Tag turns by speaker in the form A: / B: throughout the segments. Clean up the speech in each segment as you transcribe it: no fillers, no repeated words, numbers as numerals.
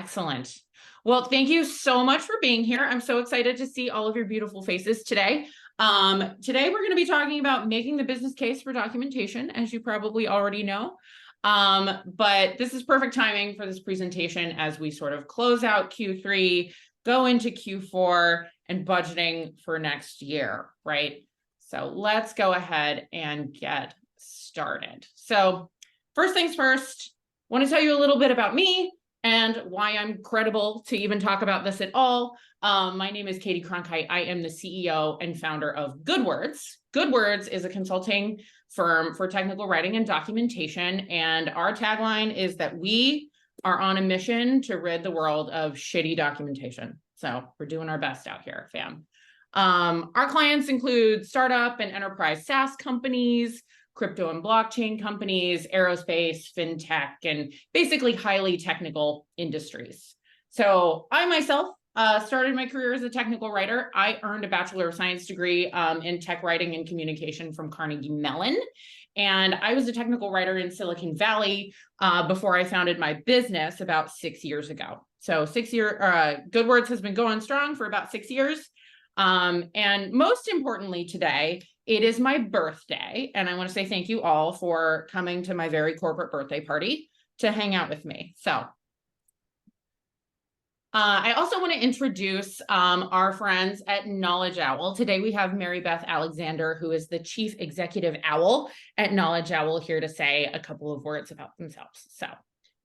A: Excellent. Well, thank you so much for being here. I'm so excited to see all of your beautiful faces today. Today, we're going to be talking about making the business case for documentation, as you probably already know. But this is perfect timing for this presentation as we sort of close out Q3, go into Q4, and budgeting for next year, right? So let's go ahead and get started. So first things first, I want to tell you a little bit about me and why I'm credible to even talk about this at all. My name is Caity Cronkhite. I am the CEO and founder of GoodWords. GoodWords is a consulting firm for technical writing and documentation, and our tagline is that we are on a mission to rid the world of shitty documentation. So we're doing our best out here, fam. Our clients include startup and enterprise SaaS companies, crypto and blockchain companies, aerospace, fintech, and basically highly technical industries. So I myself started my career as a technical writer. I earned a Bachelor of Science degree in tech writing and communication from Carnegie Mellon. And I was a technical writer in Silicon Valley before I founded my business about 6 years ago. So GoodWords has been going strong for about 6 years. And most importantly today, it is my birthday, and I want to say thank you all for coming to my very corporate birthday party to hang out with me. So I also want to introduce our friends at KnowledgeOwl. Today we have Mary Beth Alexander, who is the Chief Executive Owl at KnowledgeOwl, here to say a couple of words about themselves. So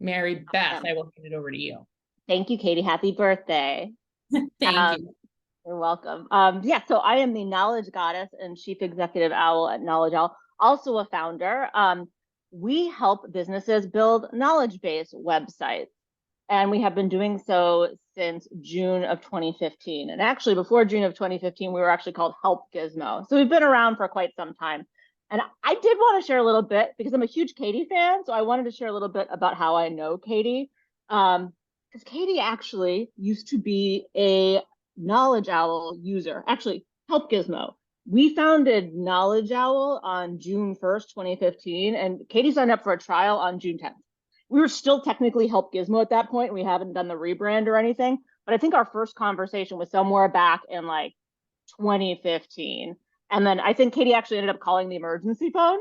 A: Mary Beth, I will hand it over to you.
B: Thank you, Caity. Happy birthday.
A: Thank you.
B: You're welcome. So I am the knowledge goddess and chief executive owl at KnowledgeOwl, also a founder. We help businesses build knowledge-based websites, and we have been doing so since June of 2015. And actually, before June of 2015, we were actually called Help Gizmo. So we've been around for quite some time. And I did want to share a little bit, because I'm a huge Caity fan, so I wanted to share a little bit about how I know Caity. Because Caity actually used to be a KnowledgeOwl user, actually Help Gizmo. We founded KnowledgeOwl on June 1st, 2015, and Caity signed up for a trial on June 10th. We were still technically Help Gizmo at that point. We haven't done the rebrand or anything, but I think our first conversation was somewhere back in like 2015. And then I think Caity actually ended up calling the emergency phone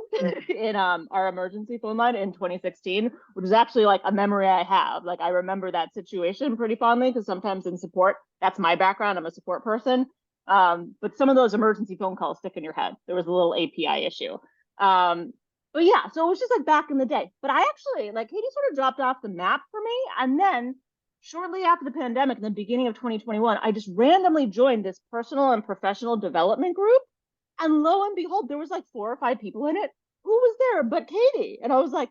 B: in our emergency phone line in 2016, which is actually like a memory I have. Like, I remember that situation pretty fondly, because sometimes in support, that's my background. I'm a support person. But some of those emergency phone calls stick in your head. There was a little API issue. But yeah, so it was just like back in the day. But I actually, like, Caity sort of dropped off the map for me. And then shortly after the pandemic, in the beginning of 2021, I just randomly joined this personal and professional development group. And lo and behold, there was like 4 or 5 people in it. Who was there but Caity? And I was like,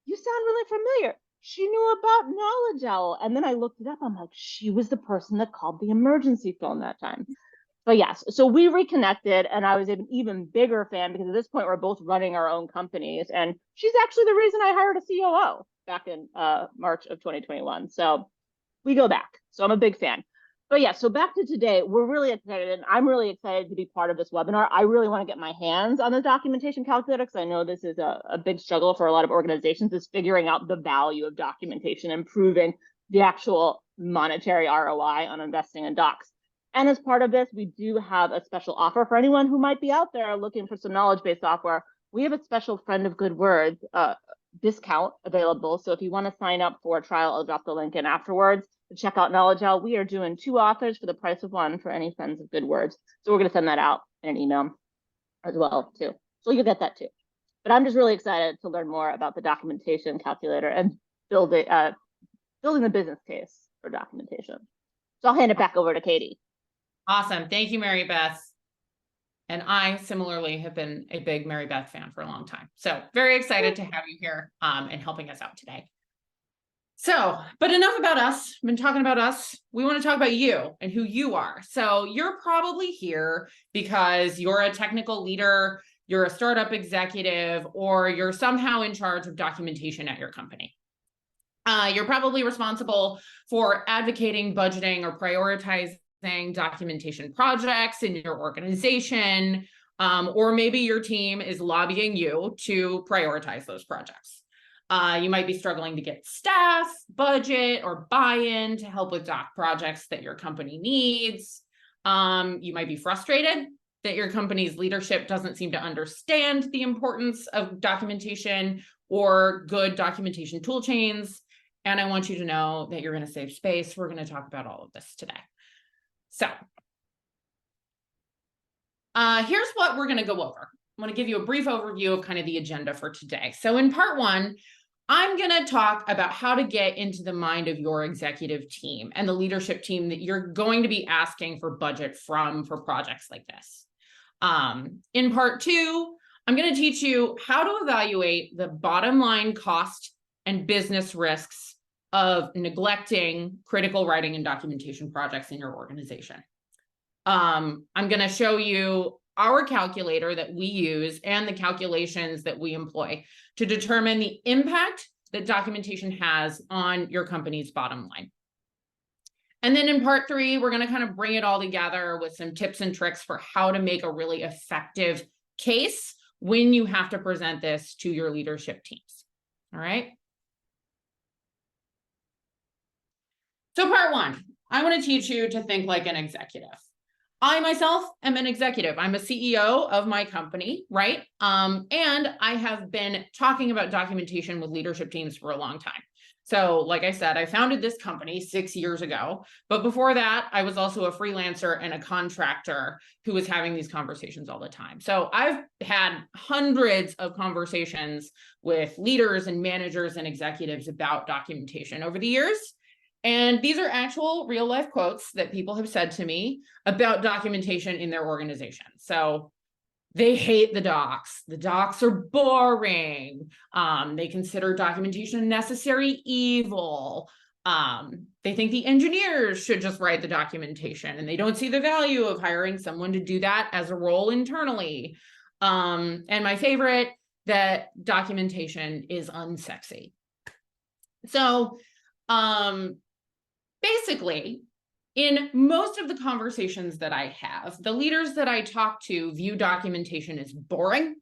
B: you sound really familiar. She knew about KnowledgeOwl. And then I looked it up. I'm like, she was the person that called the emergency phone that time. But yes, so we reconnected, and I was an even bigger fan, because at this point we're both running our own companies. And she's actually the reason I hired a COO back in March of 2021. So we go back. So I'm a big fan. But yeah, so back to today, we're really excited, and I'm really excited to be part of this webinar. I really want to get my hands on the documentation calculator, because I know this is a big struggle for a lot of organizations, is figuring out the value of documentation and proving the actual monetary ROI on investing in docs. And as part of this, we do have a special offer for anyone who might be out there looking for some knowledge-based software. We have a special Friend of GoodWords discount available. So if you want to sign up for a trial, I'll drop the link in afterwards. To check out KnowledgeOwl, we are doing 2 authors for the price of 1 for any Friends of GoodWords. So we're going to send that out in an email as well, too. So you'll get that, too. But I'm just really excited to learn more about the documentation calculator and building the business case for documentation. So I'll hand it back over to Caity.
A: Awesome. Thank you, Mary Beth. And I similarly have been a big Mary Beth fan for a long time. So very excited to have you here and helping us out today. So, but enough about us. I've been talking about us. We want to talk about you and who you are. So you're probably here because you're a technical leader, you're a startup executive, or you're somehow in charge of documentation at your company. You're probably responsible for advocating, budgeting, or prioritizing documentation projects in your organization, or maybe your team is lobbying you to prioritize those projects. You might be struggling to get staff, budget, or buy-in to help with doc projects that your company needs. You might be frustrated that your company's leadership doesn't seem to understand the importance of documentation or good documentation tool chains. And I want you to know that you're going to save space. We're going to talk about all of this today. So here's what we're going to go over. I'm going to give you a brief overview of kind of the agenda for today. So in part one, I'm going to talk about how to get into the mind of your executive team and the leadership team that you're going to be asking for budget from for projects like this. In part two, I'm going to teach you how to evaluate the bottom line cost and business risks of neglecting critical writing and documentation projects in your organization. I'm going to show you our calculator that we use and the calculations that we employ to determine the impact that documentation has on your company's bottom line. And then in part three, we're going to kind of bring it all together with some tips and tricks for how to make a really effective case when you have to present this to your leadership teams. All right. So part one, I want to teach you to think like an executive. I myself am an executive. I'm a CEO of my company, right? And I have been talking about documentation with leadership teams for a long time. So like I said, I founded this company 6 years ago, but before that, I was also a freelancer and a contractor who was having these conversations all the time. So I've had hundreds of conversations with leaders and managers and executives about documentation over the years. And these are actual real life quotes that people have said to me about documentation in their organization. So they hate the docs. The docs are boring. They consider documentation a necessary evil. They think the engineers should just write the documentation, and they don't see the value of hiring someone to do that as a role internally. And my favorite, that documentation is unsexy. So basically, in most of the conversations that I have, the leaders that I talk to view documentation as boring.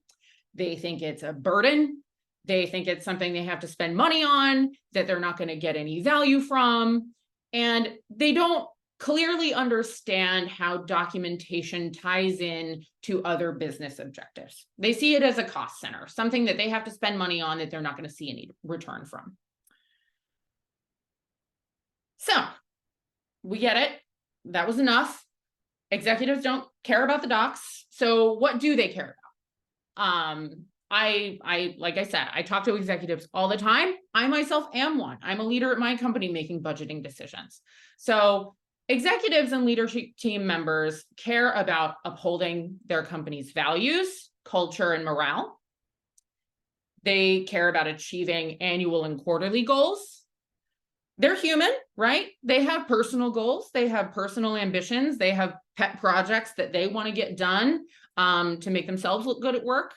A: They think it's a burden. They think it's something they have to spend money on, that they're not going to get any value from. And they don't clearly understand how documentation ties in to other business objectives. They see it as a cost center, something that they have to spend money on that they're not going to see any return from. So we get it. That was enough. Executives don't care about the docs. So what do they care about? Like I said, I talk to executives all the time. I myself am one. I'm a leader at my company making budgeting decisions. So executives and leadership team members care about upholding their company's values, culture, and morale. They care about achieving annual and quarterly goals. They're human, right? They have personal goals. They have personal ambitions. They have pet projects that they want to get done to make themselves look good at work.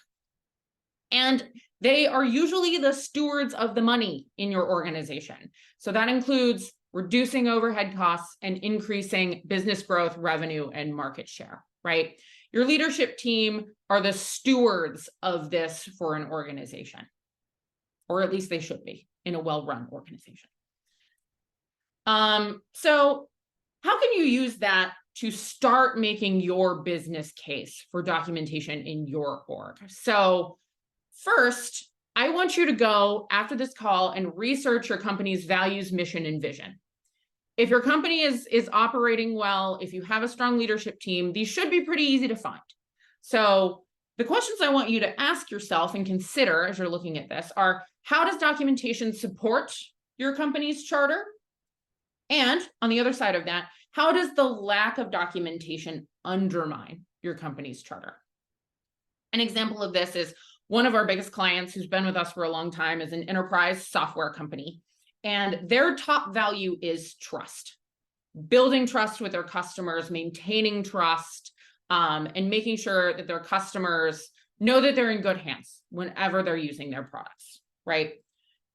A: And they are usually the stewards of the money in your organization. So that includes reducing overhead costs and increasing business growth, revenue, and market share, right? Your leadership team are the stewards of this for an organization, or at least they should be in a well-run organization. So how can you use that to start making your business case for documentation in your org? So first, I want you to go after this call and research your company's values, mission, and vision. If your company is operating well, if you have a strong leadership team, these should be pretty easy to find. So the questions I want you to ask yourself and consider as you're looking at this are, how does documentation support your company's charter? And on the other side of that, how does the lack of documentation undermine your company's charter? An example of this is one of our biggest clients who's been with us for a long time is an enterprise software company. And their top value is trust, building trust with their customers, maintaining trust, and making sure that their customers know that they're in good hands whenever they're using their products, right?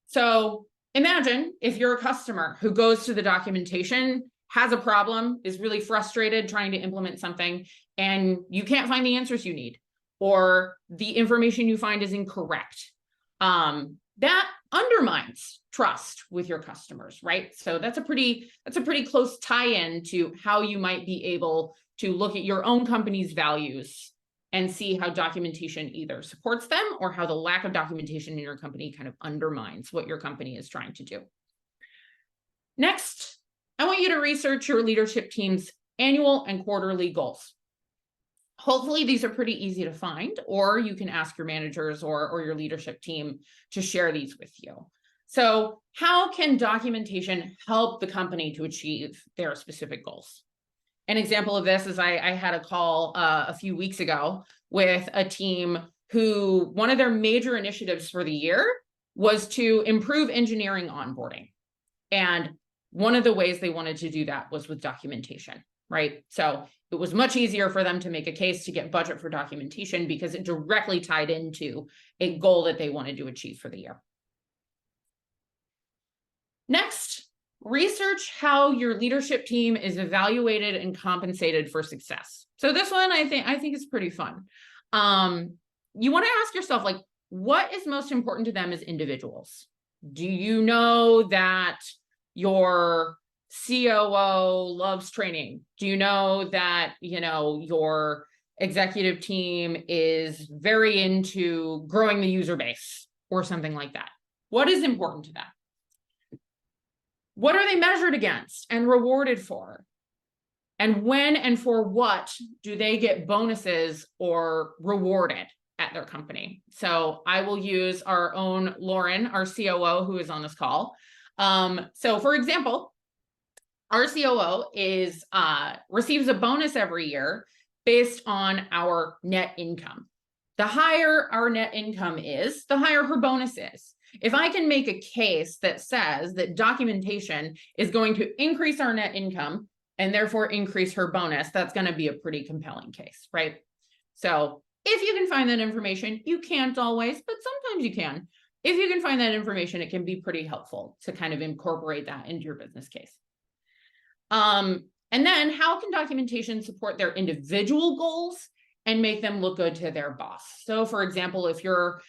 A: So imagine if you're a customer who goes to the documentation, has a problem, is really frustrated trying to implement something, and you can't find the answers you need, or the information you find is incorrect. That undermines trust with your customers, right? So that's a pretty close tie-in to how you might be able to look at your own company's values and see how documentation either supports them or how the lack of documentation in your company kind of undermines what your company is trying to do. Next, I want you to research your leadership team's annual and quarterly goals. Hopefully these are pretty easy to find, or you can ask your managers or your leadership team to share these with you. So how can documentation help the company to achieve their specific goals? An example of this is I had a call a few weeks ago with a team who one of their major initiatives for the year was to improve engineering onboarding. And one of the ways they wanted to do that was with documentation, right? So it was much easier for them to make a case to get budget for documentation because it directly tied into a goal that they wanted to achieve for the year. Next, research how your leadership team is evaluated and compensated for success. So this one I think is pretty fun. You want to ask yourself, like, what is most important to them as individuals? Do you know that your COO loves training? Do you know that, your executive team is very into growing the user base or something like that? What is important to them? What are they measured against and rewarded for? And when and for what do they get bonuses or rewarded at their company? So I will use our own Lauren, our COO, who is on this call. So for example, our COO receives a bonus every year based on our net income. The higher our net income is, the higher her bonus is. If I can make a case that says that documentation is going to increase our net income and therefore increase her bonus, that's going to be a pretty compelling case, right? So if you can find that information, you can't always, but sometimes you can. If you can find that information, it can be pretty helpful to kind of incorporate that into your business case. And then how can documentation support their individual goals and make them look good to their boss? So for example, if you're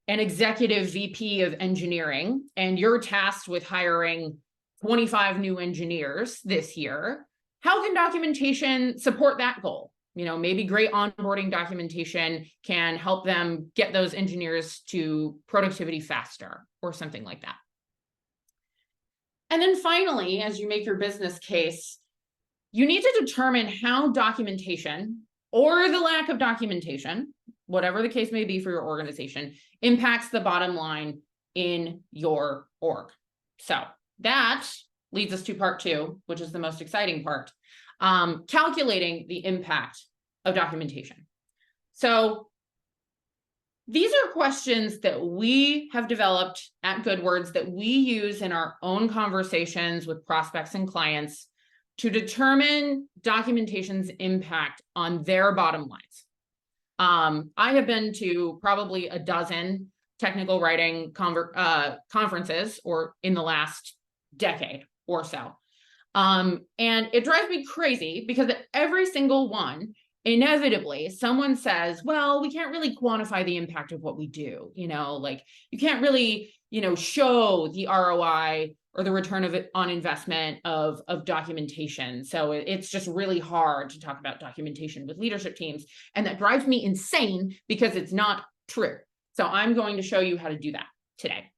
A: an executive VP of engineering and you're tasked with hiring 25 new engineers this year, how can documentation support that goal? Maybe great onboarding documentation can help them get those engineers to productivity faster or something like that. And then finally, as you make your business case, you need to determine how documentation or the lack of documentation, whatever the case may be for your organization, impacts the bottom line in your org. So that leads us to part 2, which is the most exciting part, calculating the impact of documentation. So these are questions that we have developed at GoodWords that we use in our own conversations with prospects and clients to determine documentation's impact on their bottom lines. I have been to probably a dozen technical writing conferences or in the last decade or so. And it drives me crazy because at every single one, inevitably someone says, well, we can't really quantify the impact of what we do. Like you can't really, show the ROI or the return on investment of documentation. So it's just really hard to talk about documentation with leadership teams. And that drives me insane because it's not true. So I'm going to show you how to do that today.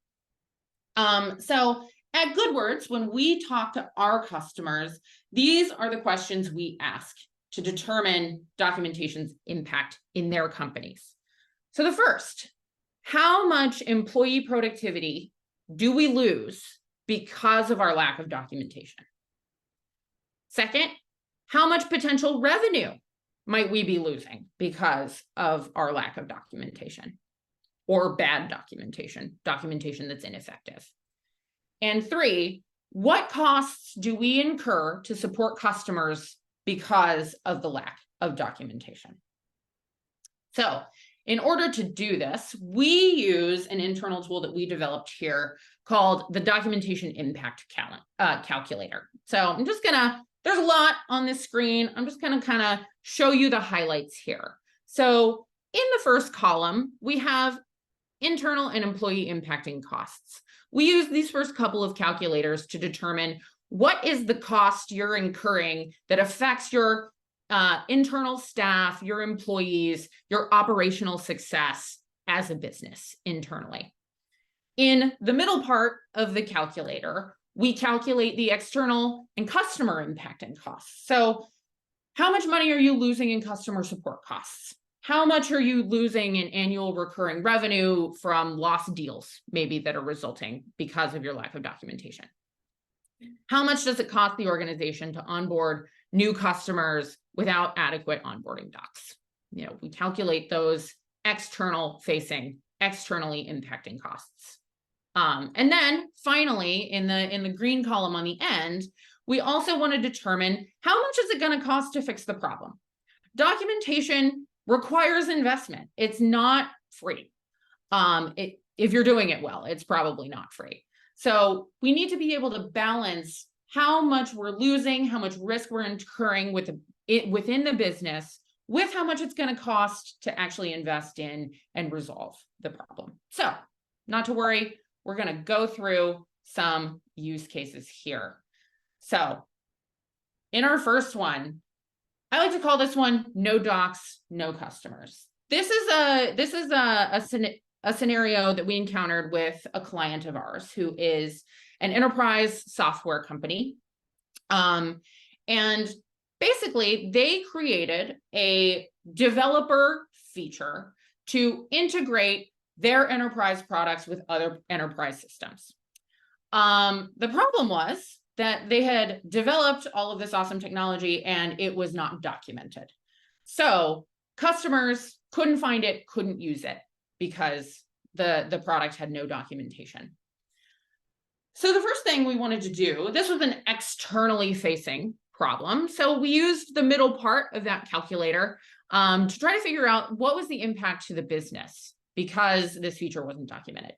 A: So at GoodWords, when we talk to our customers, these are the questions we ask to determine documentation's impact in their companies. So the first, how much employee productivity do we lose because of our lack of documentation? Second, how much potential revenue might we be losing because of our lack of documentation or bad documentation that's ineffective? And 3, what costs do we incur to support customers because of the lack of documentation? So in order to do this, we use an internal tool that we developed here called the Documentation Impact Calculator. So I'm just there's a lot on this screen. I'm just gonna kind of show you the highlights here. So in the first column, we have internal and employee impacting costs. We use these first couple of calculators to determine what is the cost you're incurring that affects your internal staff, your employees, your operational success as a business internally. In the middle part of the calculator, we calculate the external and customer impacting costs. So how much money are you losing in customer support costs? How much are you losing in annual recurring revenue from lost deals, maybe that are resulting because of your lack of documentation? How much does it cost the organization to onboard new customers without adequate onboarding docs? You know, we calculate those external facing, externally impacting costs. And then finally, in the green column on the end, we also want to determine how much is it going to cost to fix the problem. Documentation requires investment. It's not free. If you're doing it well, it's probably not free. So we need to be able to balance how much we're losing, how much risk we're incurring within the business, with how much it's going to cost to actually invest in and resolve the problem. So not to worry, we're going to go through some use cases here. So in our first one, I like to call this one no docs, no customers. This is a scenario that we encountered with a client of ours who is an enterprise software company. And basically, they created a developer feature to integrate their enterprise products with other enterprise systems. The problem was that they had developed all of this awesome technology and it was not documented. So customers couldn't find it, couldn't use it because the product had no documentation. So the first thing we wanted to do, this was an externally facing problem. So we used the middle part of that calculator to try to figure out what was the impact to the business because this feature wasn't documented.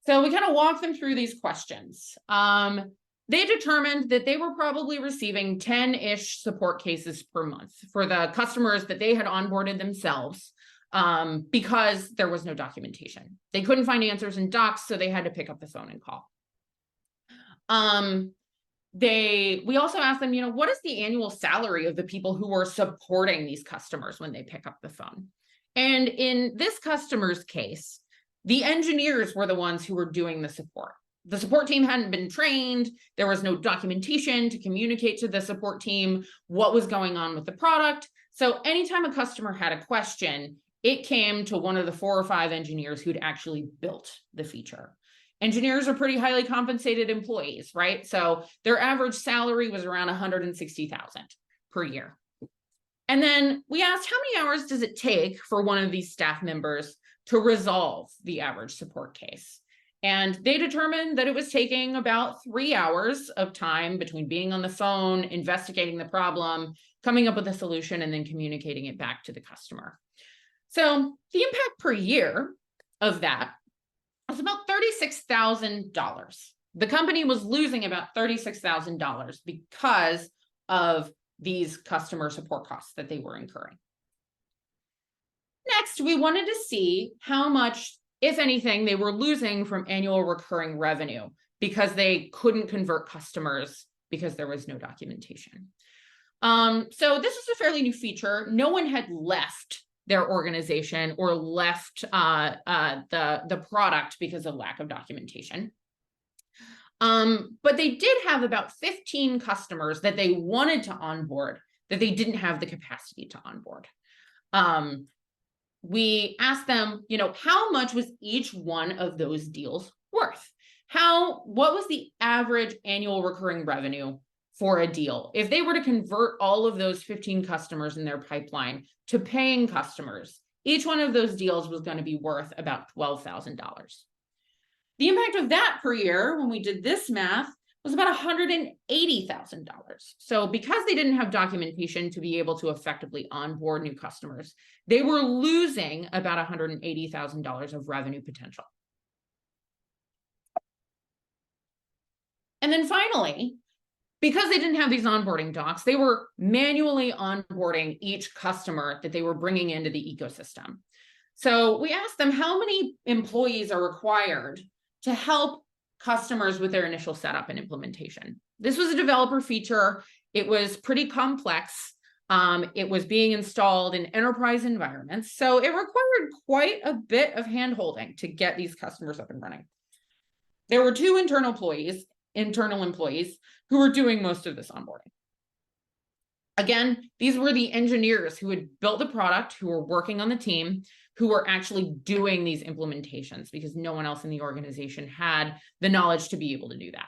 A: So we kind of walked them through these questions. They determined that they were probably receiving 10-ish support cases per month for the customers that they had onboarded themselves because there was no documentation. They couldn't find answers in docs, so they had to pick up the phone and call. We also asked them, what is the annual salary of the people who are supporting these customers when they pick up the phone? And in this customer's case, the engineers were the ones who were doing the support. The support team hadn't been trained. There was no documentation to communicate to the support team what was going on with the product. So anytime a customer had a question, it came to one of the 4 or 5 engineers who'd actually built the feature. Engineers are pretty highly compensated employees, right? So their average salary was around $160,000 per year. And then we asked, how many hours does it take for one of these staff members to resolve the average support case? And they determined that it was taking about 3 hours of time between being on the phone, investigating the problem, coming up with a solution, and then communicating it back to the customer. So the impact per year of that was about $36,000. The company was losing about $36,000 because of these customer support costs that they were incurring. Next, we wanted to see how much, if anything, they were losing from annual recurring revenue because they couldn't convert customers because there was no documentation. So this is a fairly new feature. No one had left their organization or left the product because of lack of documentation. But they did have about 15 customers that they wanted to onboard that they didn't have the capacity to onboard. We asked them, how much was each one of those deals worth? What was the average annual recurring revenue for a deal? If they were to convert all of those 15 customers in their pipeline to paying customers, each one of those deals was going to be worth about $12,000. The impact of that per year, when we did this math, was about $180,000. So because they didn't have documentation to be able to effectively onboard new customers, they were losing about $180,000 of revenue potential. And then finally, because they didn't have these onboarding docs, they were manually onboarding each customer that they were bringing into the ecosystem. So we asked them how many employees are required to help customers with their initial setup and implementation. This was a developer feature. It was pretty complex. It was being installed in enterprise environments. So it required quite a bit of handholding to get these customers up and running. There were 2 internal employees who were doing most of this onboarding. Again, these were the engineers who had built the product, who were working on the team, who were actually doing these implementations because no one else in the organization had the knowledge to be able to do that.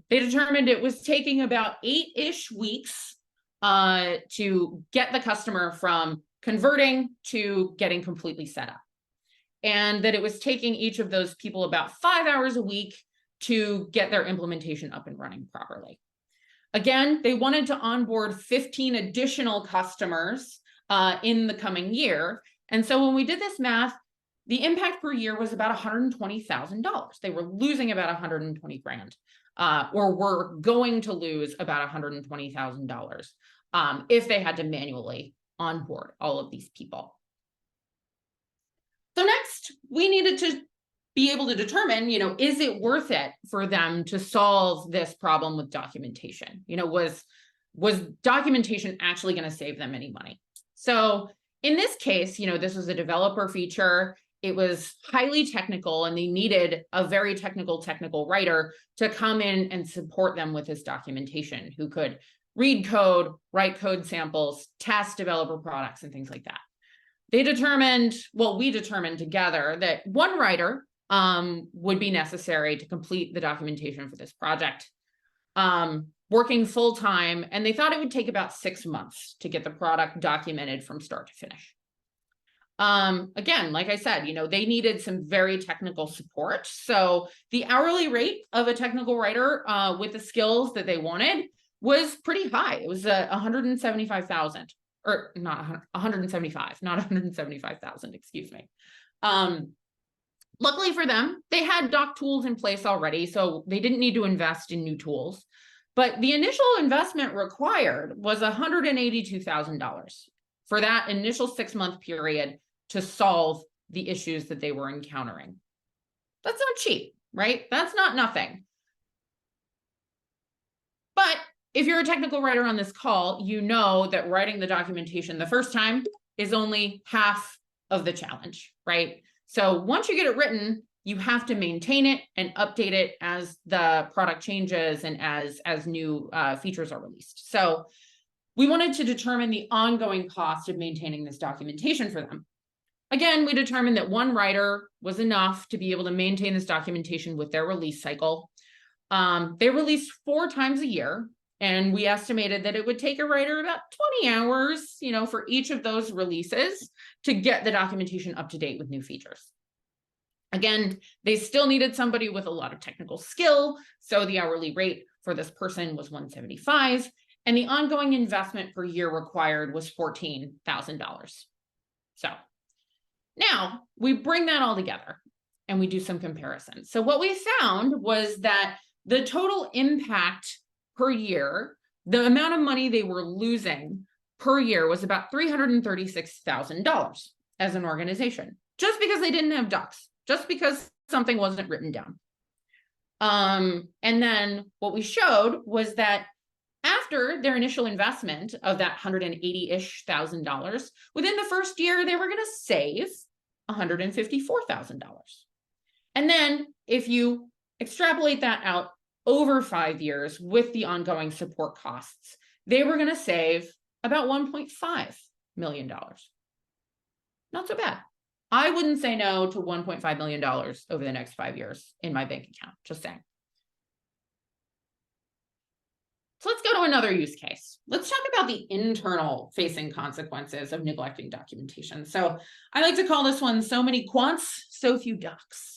A: They determined it was taking about 8-ish weeks to get the customer from converting to getting completely set up. And that it was taking each of those people about 5 hours a week to get their implementation up and running properly. Again, they wanted to onboard 15 additional customers in the coming year. And so when we did this math, the impact per year was about $120,000. They were losing about 120 grand, or were going to lose about $120,000 if they had to manually onboard all of these people. So next, we needed to be able to determine, is it worth it for them to solve this problem with documentation? Was documentation actually going to save them any money? So in this case, this was a developer feature. It was highly technical, and they needed a very technical writer to come in and support them with this documentation, who could read code, write code samples, test developer products, and things like that. We determined together that 1 writer would be necessary to complete the documentation for this project, working full time, and they thought it would take about 6 months to get the product documented from start to finish. Again, like I said, they needed some very technical support. So the hourly rate of a technical writer with the skills that they wanted was pretty high. It was 175,000. Or not 175, not 175,000, excuse me. Luckily for them, they had doc tools in place already, so they didn't need to invest in new tools. But the initial investment required was $182,000 for that initial 6-month period to solve the issues that they were encountering. That's not cheap, right? That's not nothing. But if you're a technical writer on this call, you know that writing the documentation the first time is only half of the challenge, right? So once you get it written, you have to maintain it and update it as the product changes and as new features are released. So we wanted to determine the ongoing cost of maintaining this documentation for them. Again, we determined that 1 writer was enough to be able to maintain this documentation with their release cycle. They released 4 times a year. And we estimated that it would take a writer about 20 hours, for each of those releases to get the documentation up to date with new features. Again, they still needed somebody with a lot of technical skill. So the hourly rate for this person was $175, and the ongoing investment per year required was $14,000. So now we bring that all together and we do some comparisons. So what we found was that the total impact per year, the amount of money they were losing per year was about $336,000 as an organization, just because they didn't have docs, just because something wasn't written down. And then what we showed was that after their initial investment of that $180-ish thousand, within the first year, they were going to save $154,000. And then if you extrapolate that out over 5 years with the ongoing support costs, they were going to save about $1.5 million. Not so bad. I wouldn't say no to $1.5 million over the next 5 years in my bank account, just saying. So let's go to another use case. Let's talk about the internal facing consequences of neglecting documentation. So I like to call this one "so many quants, so few docs."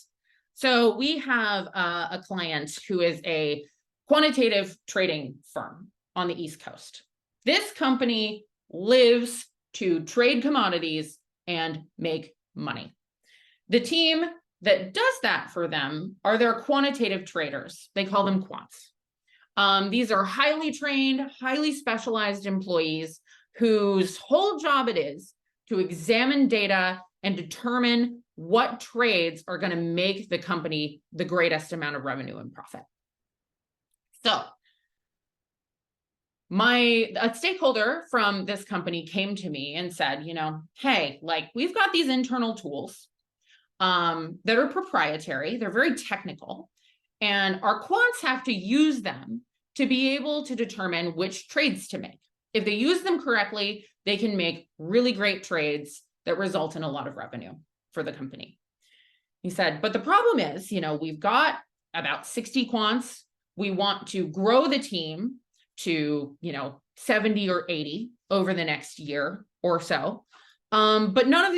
A: So we have a client who is a quantitative trading firm on the East Coast. This company lives to trade commodities and make money. The team that does that for them are their quantitative traders. They call them quants. These are highly trained, highly specialized employees whose whole job it is to examine data and determine what trades are going to make the company the greatest amount of revenue and profit. So a stakeholder from this company came to me and said, hey, like, we've got these internal tools that are proprietary. They're very technical, and our quants have to use them to be able to determine which trades to make. If they use them correctly, they can make really great trades that result in a lot of revenue for the company. He said, but the problem is, we've got about 60 quants. We want to grow the team to, 70 or 80 over the next year or so. But none of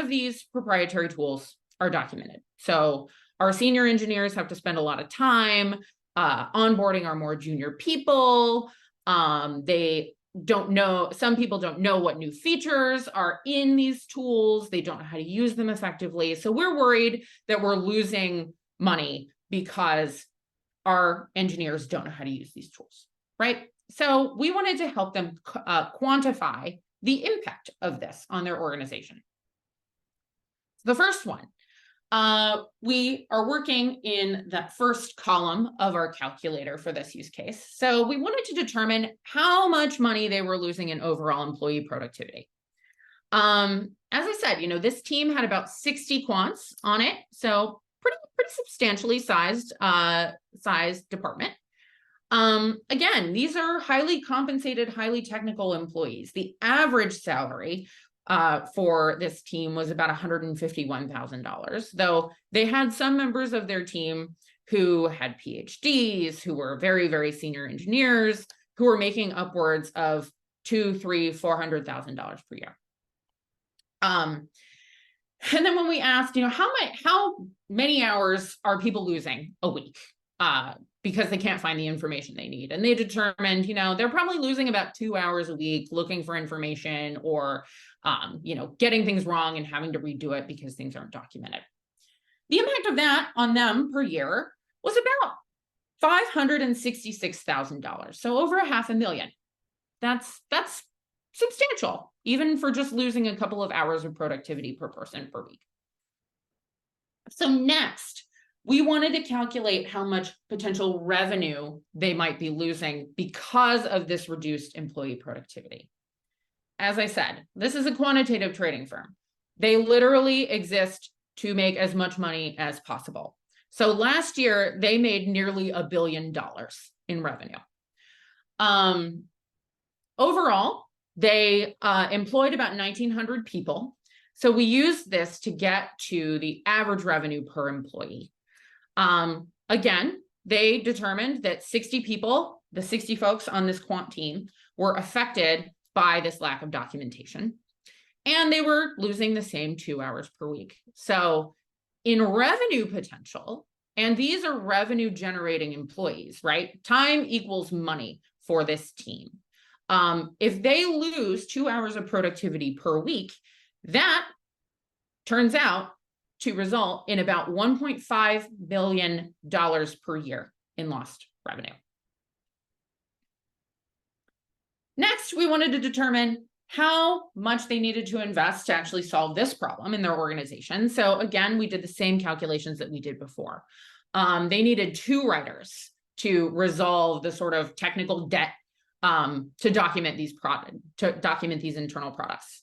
A: these proprietary tools are documented. So our senior engineers have to spend a lot of time onboarding our more junior people. They don't know, some people don't know what new features are in these tools. They don't know how to use them effectively. So we're worried that we're losing money because our engineers don't know how to use these tools, right? So we wanted to help them quantify the impact of this on their organization. The first one, we are working in that first column of our calculator for this use case. So we wanted to determine how much money they were losing in overall employee productivity. As I said, this team had about 60 quants on it, so pretty substantially sized department. Again, these are highly compensated, highly technical employees. The average salary for this team was about $151,000, though they had some members of their team who had PhDs, who were very, very senior engineers, who were making upwards of $200,000, $300,000, $400,000 per year. And then when we asked, how many hours are people losing a week because they can't find the information they need? And they determined, they're probably losing about 2 hours a week looking for information, or getting things wrong and having to redo it because things aren't documented. The impact of that on them per year was about $566,000. So over $500,000. That's substantial, even for just losing a couple of hours of productivity per person per week. So next, we wanted to calculate how much potential revenue they might be losing because of this reduced employee productivity. As I said, this is a quantitative trading firm. They literally exist to make as much money as possible. So last year, they made nearly $1 billion in revenue. Overall, they employed about 1,900 people. So we used this to get to the average revenue per employee. Again, they determined that 60 people, the 60 folks on this quant team, were affected by this lack of documentation, and they were losing the same 2 hours per week. So in revenue potential, and these are revenue generating employees, right? Time equals money for this team. If they lose 2 hours of productivity per week, that turns out to result in about $1.5 billion per year in lost revenue. Next, we wanted to determine how much they needed to invest to actually solve this problem in their organization. So again, we did the same calculations that we did before. They needed 2 writers to resolve the sort of technical debt to document these internal products.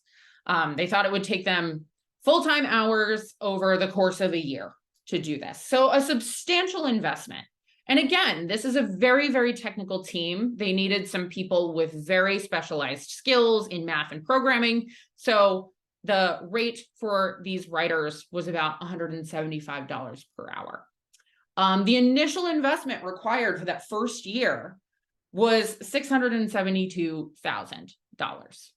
A: They thought it would take them full-time hours over the course of a year to do this. So a substantial investment. And again, this is a very, very technical team. They needed some people with very specialized skills in math and programming. So the rate for these writers was about $175 per hour. The initial investment required for that first year was $672,000.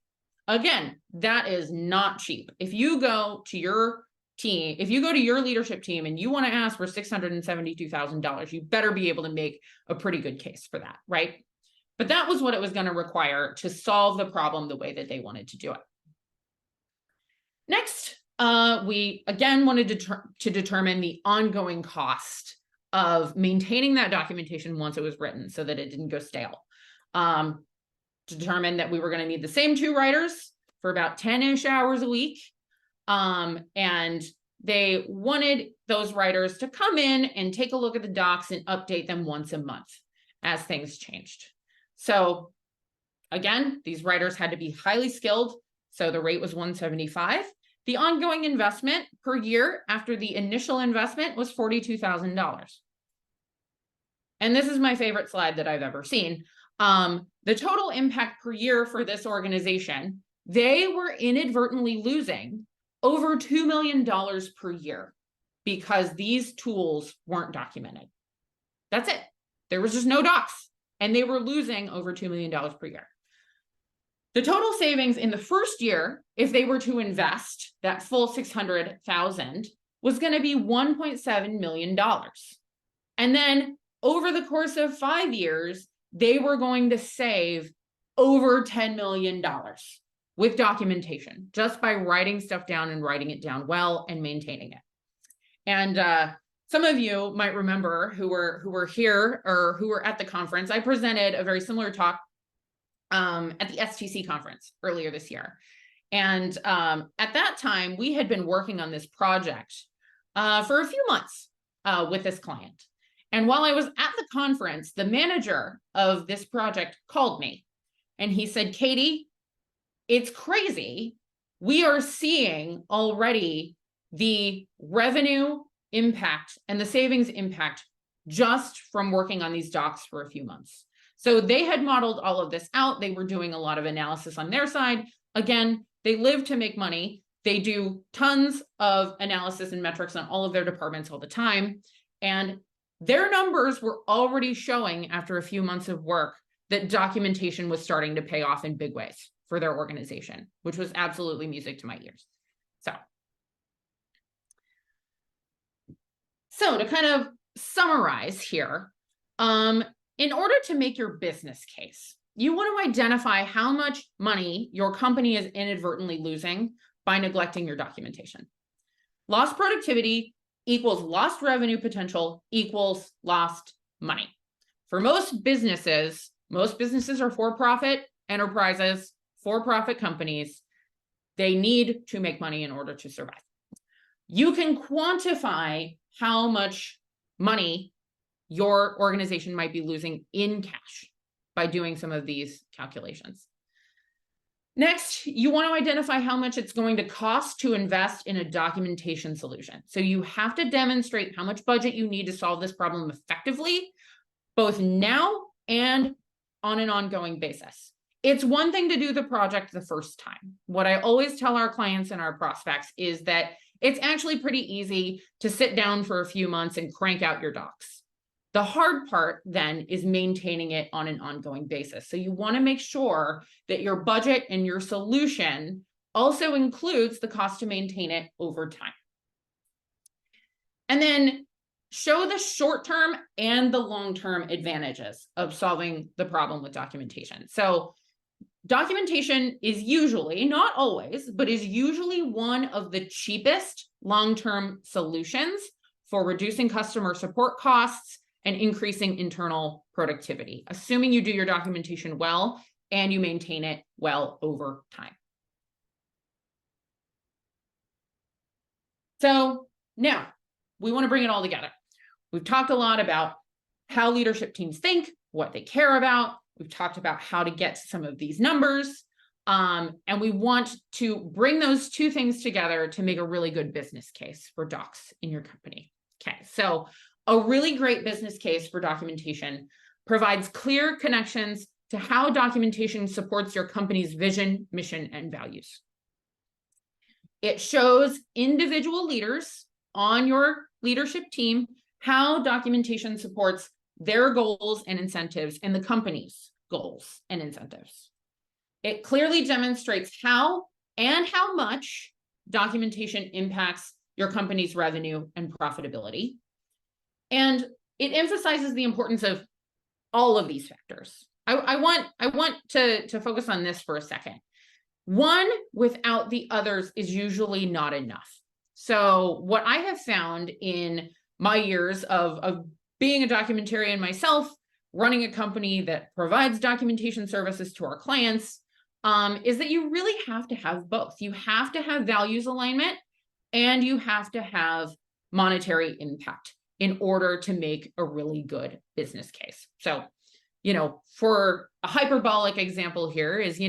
A: Again, that is not cheap. If you go to your team, if you go to your leadership team and you want to ask for $672,000, you better be able to make a pretty good case for that, right? But that was what it was going to require to solve the problem the way that they wanted to do it. Next, we again wanted to determine the ongoing cost of maintaining that documentation once it was written so that it didn't go stale. To determine that we were going to need the same 2 writers for about 10-ish hours a week. And they wanted those writers to come in and take a look at the docs and update them once a month as things changed. So again, these writers had to be highly skilled. So the rate was $175. The ongoing investment per year after the initial investment was $42,000. And this is my favorite slide that I've ever seen. The total impact per year for this organization, they were inadvertently losing over $2 million per year because these tools weren't documented. That's it. There was just no docs, and they were losing over $2 million per year. The total savings in the first year, if they were to invest that full $600,000, was going to be $1.7 million. And then over the course of 5 years, they were going to save over $10 million with documentation, just by writing stuff down and writing it down well and maintaining it. And some of you might remember who were here or who were at the conference. I presented a very similar talk at the STC conference earlier this year. And at that time, we had been working on this project for a few months with this client. And while I was at the conference, the manager of this project called me and he said, Caity, it's crazy. We are seeing already the revenue impact and the savings impact just from working on these docs for a few months. So they had modeled all of this out. They were doing a lot of analysis on their side. Again, they live to make money. They do tons of analysis and metrics on all of their departments all the time. And their numbers were already showing after a few months of work that documentation was starting to pay off in big ways for their organization, which was absolutely music to my ears. So to kind of summarize here, in order to make your business case, you want to identify how much money your company is inadvertently losing by neglecting your documentation. Lost productivity equals lost revenue potential equals lost money. For most businesses are for-profit enterprises, for-profit companies. They need to make money in order to survive. You can quantify how much money your organization might be losing in cash by doing some of these calculations. Next, you want to identify how much it's going to cost to invest in a documentation solution. So you have to demonstrate how much budget you need to solve this problem effectively, both now and on an ongoing basis. It's one thing to do the project the first time. What I always tell our clients and our prospects is that it's actually pretty easy to sit down for a few months and crank out your docs. The hard part then is maintaining it on an ongoing basis. So you want to make sure that your budget and your solution also includes the cost to maintain it over time. And then show the short-term and the long-term advantages of solving the problem with documentation. So documentation is usually, not always, but is usually one of the cheapest long-term solutions for reducing customer support costs and increasing internal productivity, assuming you do your documentation well and you maintain it well over time. So now we want to bring it all together. We've talked a lot about how leadership teams think, what they care about. We've talked about how to get to some of these numbers. And we want to bring those two things together to make a really good business case for docs in your company. Okay, so a really great business case for documentation provides clear connections to how documentation supports your company's vision, mission, and values. It shows individual leaders on your leadership team how documentation supports their goals and incentives and the company's goals and incentives. It clearly demonstrates how and how much documentation impacts your company's revenue and profitability. And it emphasizes the importance of all of these factors. I want to focus on this for a second. One without the others is usually not enough. So what I have found in my years of being a documentarian myself, running a company that provides documentation services to our clients, is that you really have to have both. You have to have values alignment and you have to have monetary impact in order to make a really good business case. So, for a hyperbolic example here is,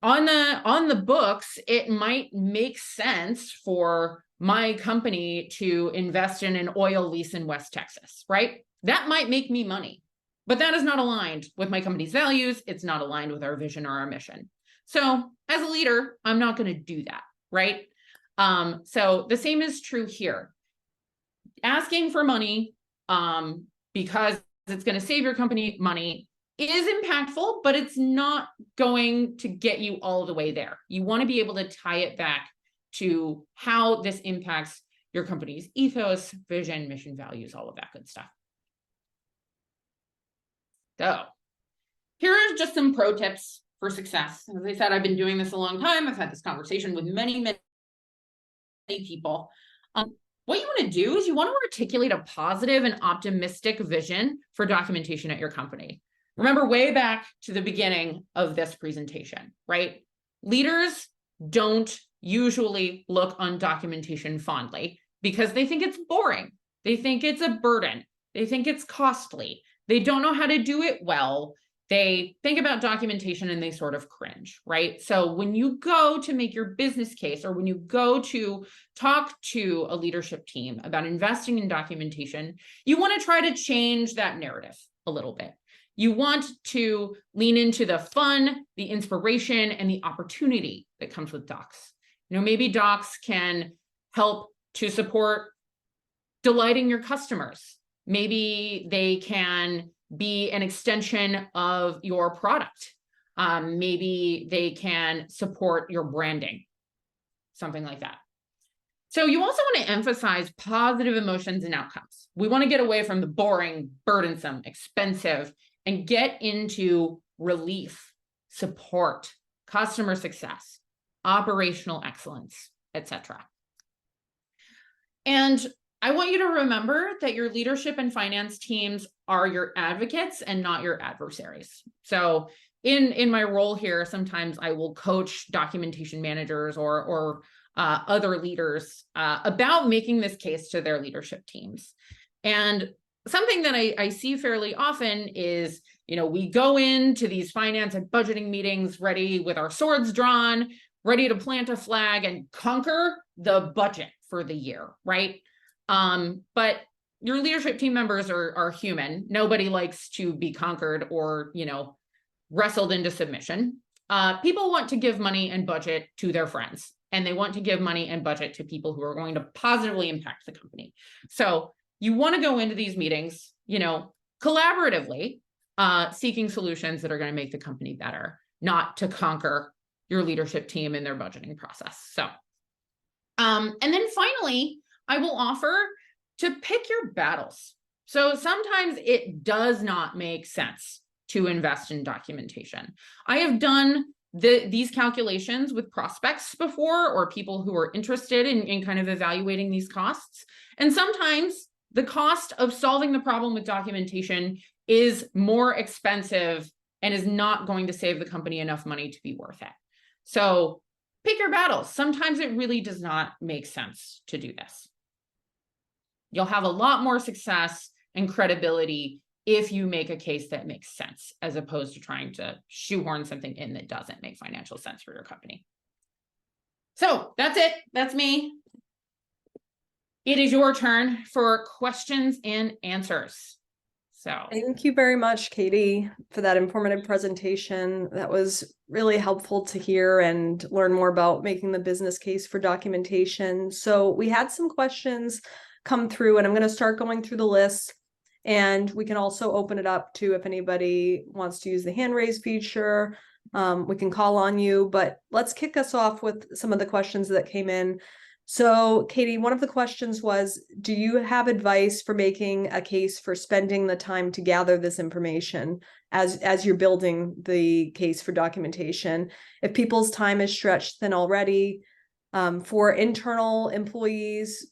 A: on the books, it might make sense for my company to invest in an oil lease in West Texas, right? That might make me money, but that is not aligned with my company's values. It's not aligned with our vision or our mission. So as a leader, I'm not going to do that, right? So the same is true here. Asking for money because it's going to save your company money is impactful, but it's not going to get you all the way there. You want to be able to tie it back to how this impacts your company's ethos, vision, mission, values, all of that good stuff. So here are just some pro tips for success. As I said, I've been doing this a long time. I've had this conversation with many people. What you want to do is you want to articulate a positive and optimistic vision for documentation at your company. Remember way back to the beginning of this presentation, right? Leaders don't usually look on documentation fondly because they think it's boring. They think it's a burden. They think it's costly. They don't know how to do it well. They think about documentation and they sort of cringe, right? So when you go to make your business case or when you go to talk to a leadership team about investing in documentation, you want to try to change that narrative a little bit. You want to lean into the fun, the inspiration, and the opportunity that comes with docs. Maybe docs can help to support delighting your customers. Maybe they can be an extension of your product. Maybe they can support your branding, something like that. So you also want to emphasize positive emotions and outcomes. We want to get away from the boring, burdensome, expensive, and get into relief, support, customer success, operational excellence, etc. And I want you to remember that your leadership and finance teams are your advocates and not your adversaries. So in my role here, sometimes I will coach documentation managers or other leaders about making this case to their leadership teams. And something that I see fairly often is, we go into these finance and budgeting meetings ready with our swords drawn, ready to plant a flag and conquer the budget for the year, right? But your leadership team members are human. Nobody likes to be conquered or, wrestled into submission. People want to give money and budget to their friends, and they want to give money and budget to people who are going to positively impact the company. So you want to go into these meetings, collaboratively, seeking solutions that are going to make the company better, not to conquer your leadership team in their budgeting process. So, and then finally, I will offer to pick your battles. So sometimes it does not make sense to invest in documentation. I have done these calculations with prospects before, or people who are interested in kind of evaluating these costs. And sometimes the cost of solving the problem with documentation is more expensive and is not going to save the company enough money to be worth it. So pick your battles. Sometimes it really does not make sense to do this. You'll have a lot more success and credibility if you make a case that makes sense, as opposed to trying to shoehorn something in that doesn't make financial sense for your company. So that's it. That's me. It is your turn for questions and answers. So
C: thank you very much, Caity, for that informative presentation. That was really helpful to hear and learn more about making the business case for documentation. So we had some questions come through, and I'm going to start going through the list. And we can also open it up to, if anybody wants to use the hand raise feature, we can call on you. But let's kick us off with some of the questions that came in. So Caity, one of the questions was, do you have advice for making a case for spending the time to gather this information as you're building the case for documentation? If people's time is stretched thin already, for internal employees,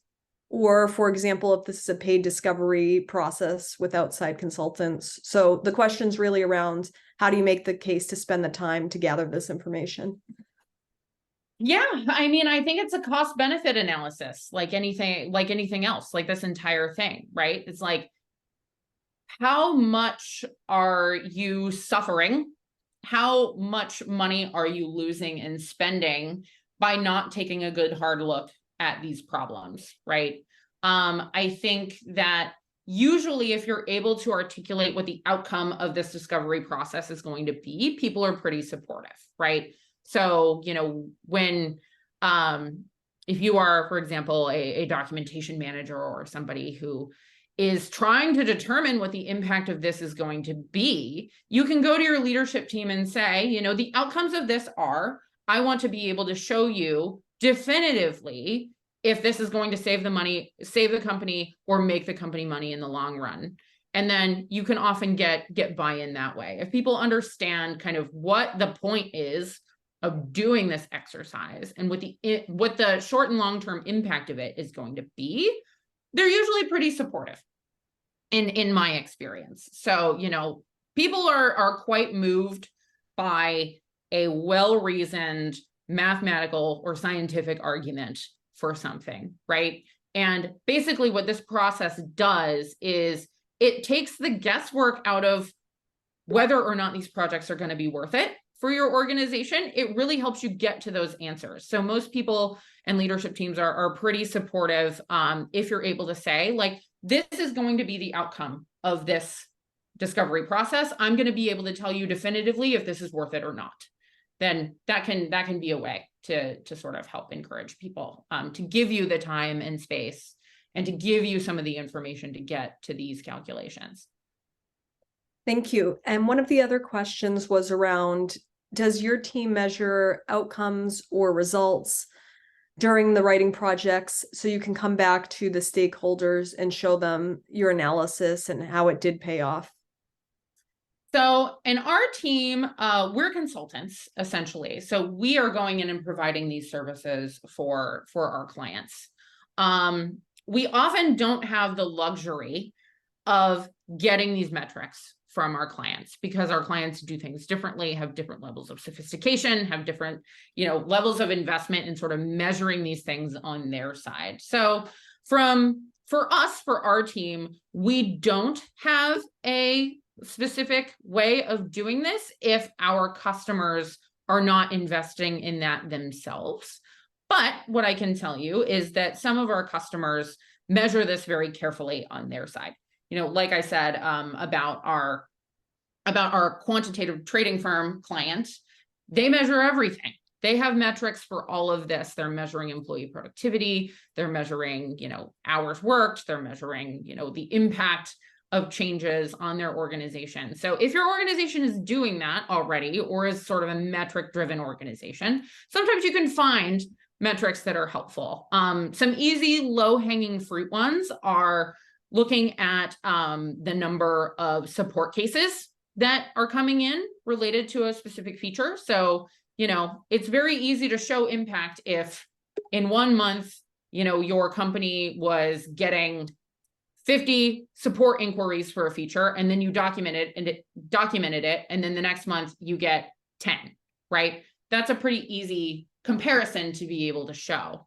C: or for example, if this is a paid discovery process with outside consultants. So the question's really around how do you make the case to spend the time to gather this information?
A: Yeah, I mean, I think it's a cost benefit analysis, like anything else, like this entire thing, right? It's like, how much are you suffering? How much money are you losing and spending by not taking a good hard look at these problems, right? I think that usually if you're able to articulate what the outcome of this discovery process is going to be, people are pretty supportive, right? So, when if you are, for example, a documentation manager or somebody who is trying to determine what the impact of this is going to be, you can go to your leadership team and say, the outcomes of this are, I want to be able to show you definitively if this is going to save the company, or make the company money in the long run. And then you can often get buy-in that way. If people understand kind of what the point is of doing this exercise and what the short and long-term impact of it is going to be, they're usually pretty supportive in my experience. So, people are quite moved by a well-reasoned mathematical or scientific argument for something, right? And basically what this process does is it takes the guesswork out of whether or not these projects are going to be worth it for your organization. It really helps you get to those answers. So most people and leadership teams are pretty supportive if you're able to say, like, this is going to be the outcome of this discovery process. I'm going to be able to tell you definitively if this is worth it or not. Then that can be a way to sort of help encourage people to give you the time and space and to give you some of the information to get to these calculations.
C: Thank you. And one of the other questions was around, does your team measure outcomes or results during the writing projects so you can come back to the stakeholders and show them your analysis and how it did pay off?
A: So in our team, we're consultants essentially. So we are going in and providing these services for our clients. We often don't have the luxury of getting these metrics from our clients because our clients do things differently, have different levels of sophistication, have different, levels of investment in sort of measuring these things on their side. So for our team, we don't have a specific way of doing this if our customers are not investing in that themselves. But what I can tell you is that some of our customers measure this very carefully on their side. Like I said, about our quantitative trading firm client, they measure everything. They have metrics for all of this. They're measuring employee productivity. They're measuring, hours worked. They're measuring, the impact of changes on their organization. So if your organization is doing that already, or is sort of a metric-driven organization, sometimes you can find metrics that are helpful. Some easy low-hanging fruit ones are looking at the number of support cases that are coming in related to a specific feature. So, it's very easy to show impact if in 1 month, your company was getting 50 support inquiries for a feature, and then you documented it, and then the next month you get 10, right? That's a pretty easy comparison to be able to show.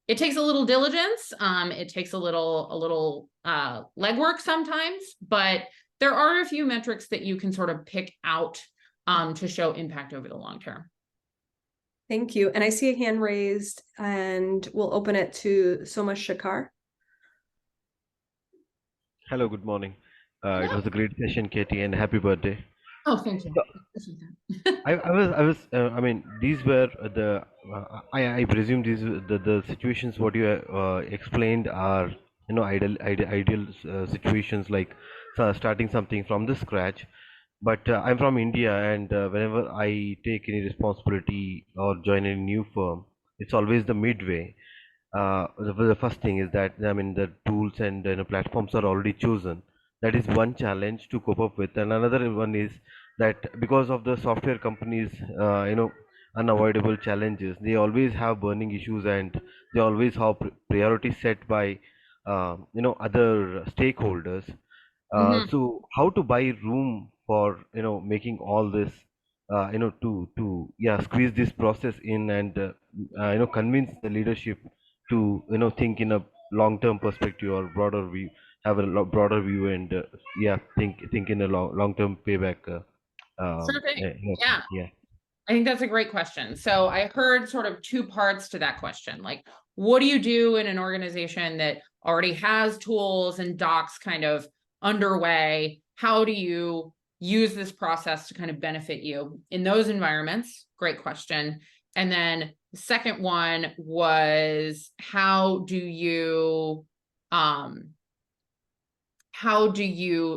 A: It takes a little diligence. It takes a little legwork sometimes, but there are a few metrics that you can sort of pick out to show impact over the long term.
C: Thank you. And I see a hand raised, and we'll open it to Soma Shakar.
D: Hello, good morning. It was a great session, Katie, and happy birthday.
A: Oh, thank you.
D: I mean, these were I presume these the situations what you explained are, ideal situations like starting something from the scratch. But I'm from India, and whenever I take any responsibility or join a new firm, it's always the midway. The first thing is that, I mean, the tools and platforms are already chosen. That is one challenge to cope up with, and another one is that because of the software companies, unavoidable challenges. They always have burning issues, and they always have priorities set by other stakeholders.
A: Mhm.
D: So how to buy room for making all this, to squeeze this process in, and convince the leadership to think in a long-term perspective or broader view, have a broader view, and think in a long-term payback.
A: Sure thing. Yeah.
D: Yeah.
A: I think that's a great question. So I heard sort of two parts to that question. Like, what do you do in an organization that already has tools and docs kind of underway? How do you use this process to kind of benefit you in those environments? Great question. And then the second one was how do you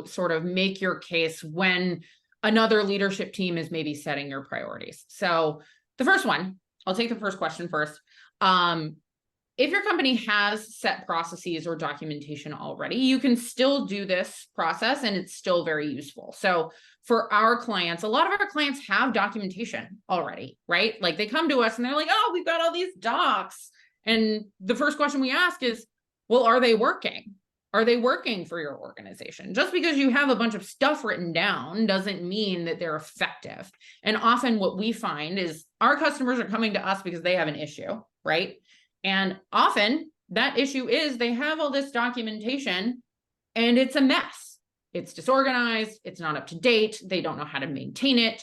A: sort of make your case when another leadership team is maybe setting your priorities? So the first one, I'll take the first question first. If your company has set processes or documentation already, you can still do this process and it's still very useful. So for our clients, a lot of our clients have documentation already, right? Like they come to us and they're like, oh, we've got all these docs. And the first question we ask is, well, are they working? Are they working for your organization? Just because you have a bunch of stuff written down doesn't mean that they're effective. And often what we find is our customers are coming to us because they have an issue, right? And often that issue is they have all this documentation and it's a mess. It's disorganized. It's not up to date. They don't know how to maintain it.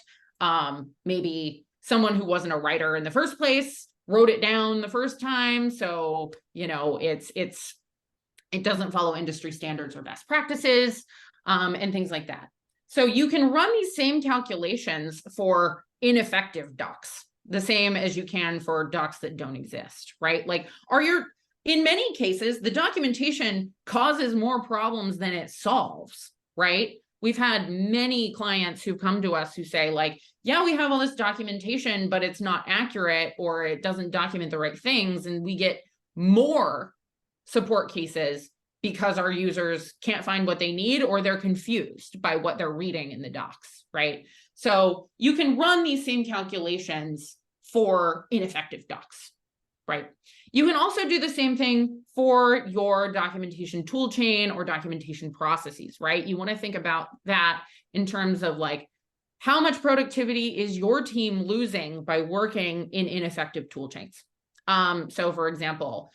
A: Maybe someone who wasn't a writer in the first place wrote it down the first time. So, it doesn't follow industry standards or best practices, and things like that. So you can run these same calculations for ineffective docs, the same as you can for docs that don't exist, right? Like, in many cases, the documentation causes more problems than it solves, right? We've had many clients who come to us who say like, yeah, we have all this documentation, but it's not accurate or it doesn't document the right things. And we get more support cases because our users can't find what they need or they're confused by what they're reading in the docs, right? So you can run these same calculations for ineffective docs, right? You can also do the same thing for your documentation toolchain or documentation processes, right? You want to think about that in terms of like, how much productivity is your team losing by working in ineffective toolchains? So for example,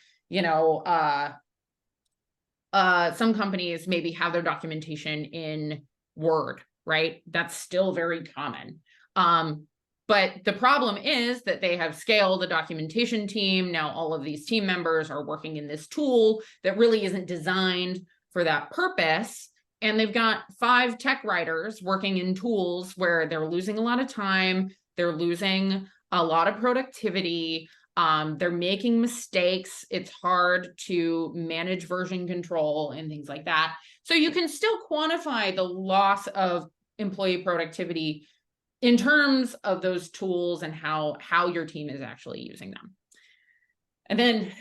A: some companies maybe have their documentation in Word, right? That's still very common. But the problem is that they have scaled the documentation team. Now all of these team members are working in this tool that really isn't designed for that purpose. And they've got 5 tech writers working in tools where they're losing a lot of time. They're losing a lot of productivity. They're making mistakes. It's hard to manage version control and things like that. So you can still quantify the loss of employee productivity in terms of those tools and how your team is actually using them. And then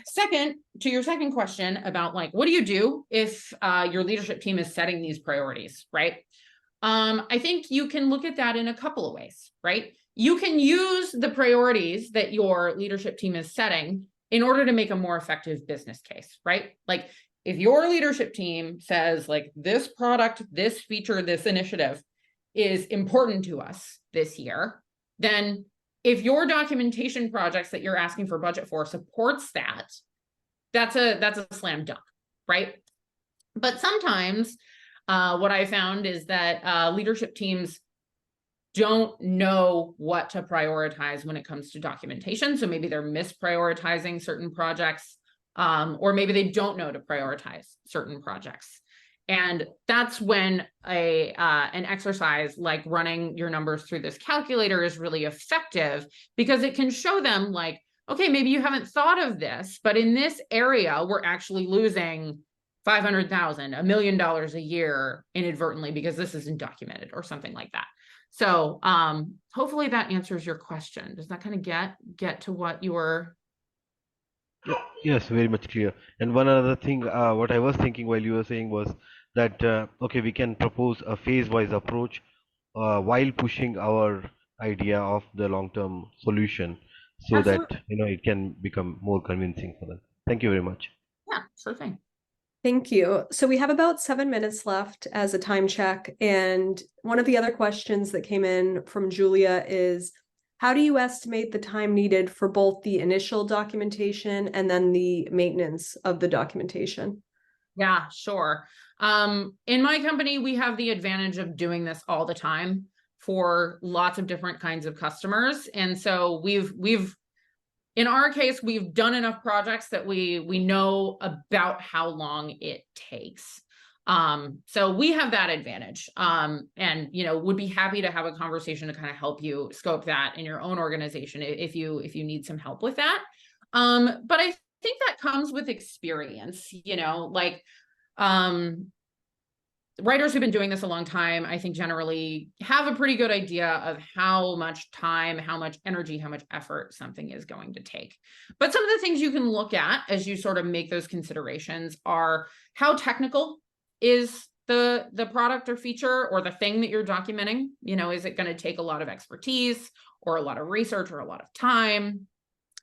A: to your second question about like, what do you do if your leadership team is setting these priorities, right? I think you can look at that in a couple of ways, right? You can use the priorities that your leadership team is setting in order to make a more effective business case, right? Like if your leadership team says like this product, this feature, this initiative is important to us this year, then if your documentation projects that you're asking for budget for supports that, that's a slam dunk, right? But sometimes what I found is that leadership teams don't know what to prioritize when it comes to documentation. So maybe they're misprioritizing certain projects, or maybe they don't know to prioritize certain projects. And that's when an exercise like running your numbers through this calculator is really effective, because it can show them like, okay, maybe you haven't thought of this, but in this area, we're actually losing $500,000, $1 million a year inadvertently because this isn't documented or something like that. So hopefully that answers your question. Does that kind of get to what you were?
D: Yes, very much clear. And one other thing, what I was thinking while you were saying was that okay, we can propose a phase-wise approach while pushing our idea of the long-term solution so that
A: Absolutely.
D: it can become more convincing for them. Thank you very much.
A: Yeah, sure thing.
C: Thank you. So we have about 7 minutes left as a time check. And one of the other questions that came in from Julia is, how do you estimate the time needed for both the initial documentation and then the maintenance of the documentation?
A: Yeah, sure. In my company, we have the advantage of doing this all the time for lots of different kinds of customers. And so in our case, we've done enough projects that we know about how long it takes. So we have that advantage. And would be happy to have a conversation to kind of help you scope that in your own organization if you need some help with that. But I think that comes with experience, writers who've been doing this a long time, I think generally have a pretty good idea of how much time, how much energy, how much effort something is going to take. But some of the things you can look at as you sort of make those considerations are how technical is the product or feature or the thing that you're documenting. Is it going to take a lot of expertise or a lot of research or a lot of time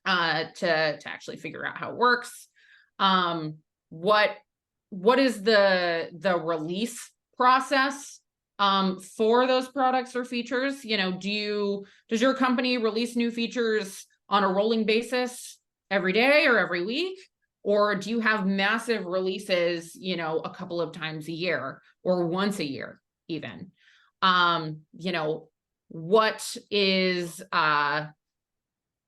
A: to actually figure out how it works? What is the release process for those products or features? Does your company release new features on a rolling basis every day or every week? Or do you have massive releases, a couple of times a year or once a year even? What is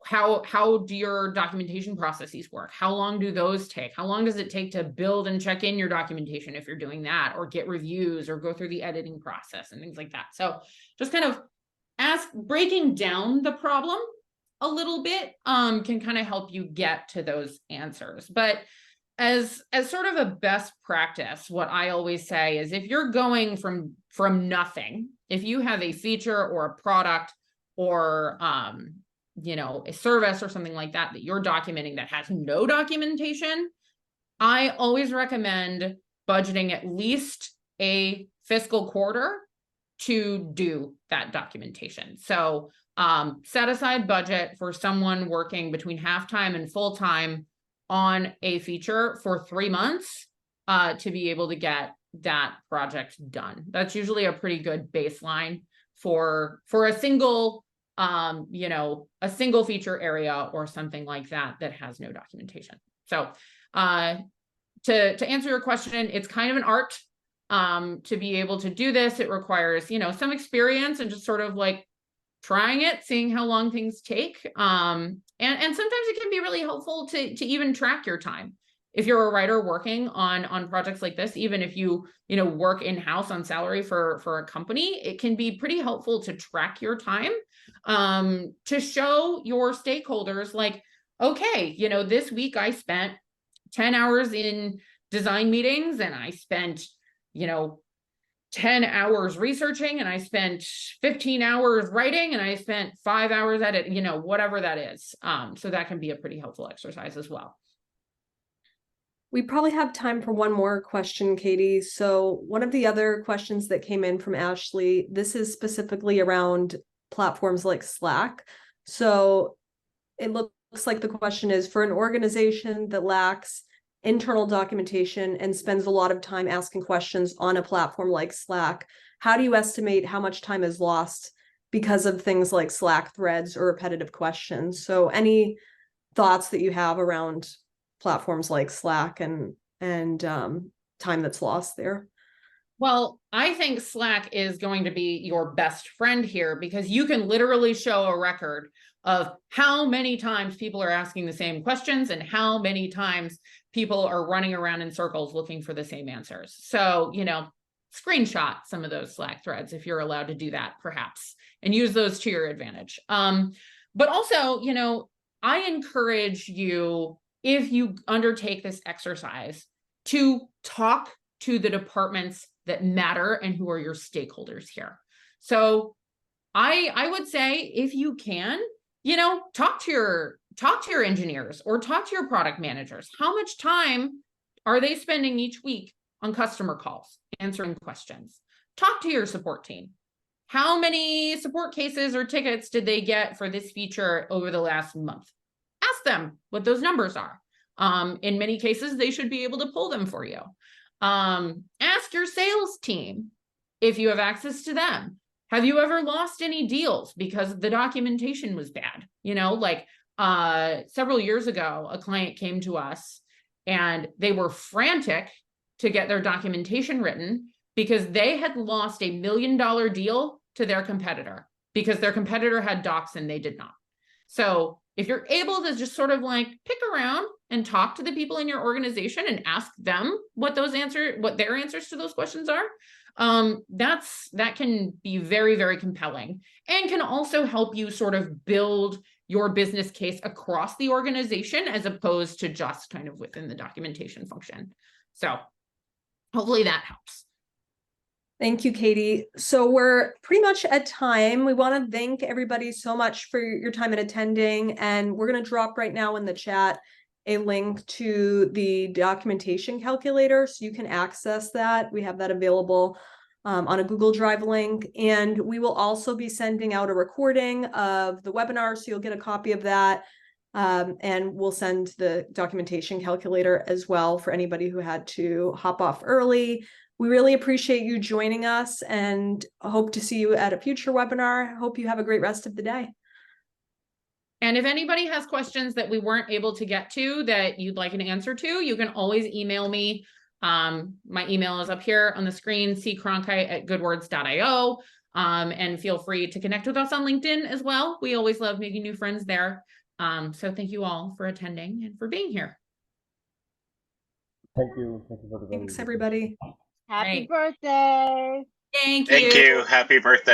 A: how do your documentation processes work? How long do those take? How long does it take to build and check in your documentation if you're doing that, or get reviews or go through the editing process and things like that? So just kind of breaking down the problem a little bit can kind of help you get to those answers. But as sort of a best practice, what I always say is, if you're going from nothing, if you have a feature or a product or a service or something like that you're documenting that has no documentation, I always recommend budgeting at least a fiscal quarter to do that documentation. So set aside budget for someone working between half-time and full-time on a feature for 3 months to be able to get that project done. That's usually a pretty good baseline for a single a single feature area or something like that has no documentation. So to answer your question, it's kind of an art to be able to do this. It requires, some experience and just sort of like trying it, seeing how long things take. And sometimes it can be really helpful to even track your time. If you're a writer working on projects like this, even if you work in-house on salary for a company, it can be pretty helpful to track your time to show your stakeholders, like, okay, this week I spent 10 hours in design meetings, and I spent 10 hours researching, and I spent 15 hours writing, and I spent 5 hours at it, whatever that is. So that can be a pretty helpful exercise as well.
C: We probably have time for one more question, Caity. So one of the other questions that came in from Ashley, this is specifically around platforms like Slack. So it looks like the question is, for an organization that lacks internal documentation and spends a lot of time asking questions on a platform like Slack, how do you estimate how much time is lost because of things like Slack threads or repetitive questions? So any thoughts that you have around platforms like Slack and time that's lost there?
A: Well, I think Slack is going to be your best friend here, because you can literally show a record of how many times people are asking the same questions and how many times people are running around in circles looking for the same answers. So, screenshot some of those Slack threads if you're allowed to do that, perhaps, and use those to your advantage. But also, I encourage you, if you undertake this exercise, to talk to the departments that matter and who are your stakeholders here. So I would say, if you can, talk to your engineers or talk to your product managers. How much time are they spending each week on customer calls, answering questions? Talk to your support team. how many support cases or tickets did they get for this feature over the last month? Ask them what those numbers are. In many cases, they should be able to pull them for you. Ask your sales team if you have access to them. Have you ever lost any deals because the documentation was bad? You know, like several years ago, a client came to us and they were frantic to get their documentation written because they had lost $1 million deal to their competitor because their competitor had docs and they did not. So if you're able to just sort of like pick around and talk to the people in your organization and ask them what their answers to those questions are, that can be very, very compelling and can also help you sort of build your business case across the organization as opposed to just kind of within the documentation function. So hopefully that helps.
C: Thank you, Caity. So we're pretty much at time. We want to thank everybody so much for your time and attending. And we're going to drop right now in the chat a link to the documentation calculator so you can access that. We have that available on a Google Drive link. And we will also be sending out a recording of the webinar, so you'll get a copy of that. And we'll send the documentation calculator as well for anybody who had to hop off early. We really appreciate you joining us and hope to see you at a future webinar. Hope you have a great rest of the day.
A: And if anybody has questions that we weren't able to get to that you'd like an answer to, you can always email me. My email is up here on the screen, ccronkhite@goodwords.io. And feel free to connect with us on LinkedIn as well. We always love making new friends there. So thank you all for attending and for being here.
D: Thank you. Thank you for the
C: Thanks, everybody.
B: Happy
A: Great.
B: birthday.
A: Thank you.
E: Thank you. Happy birthday.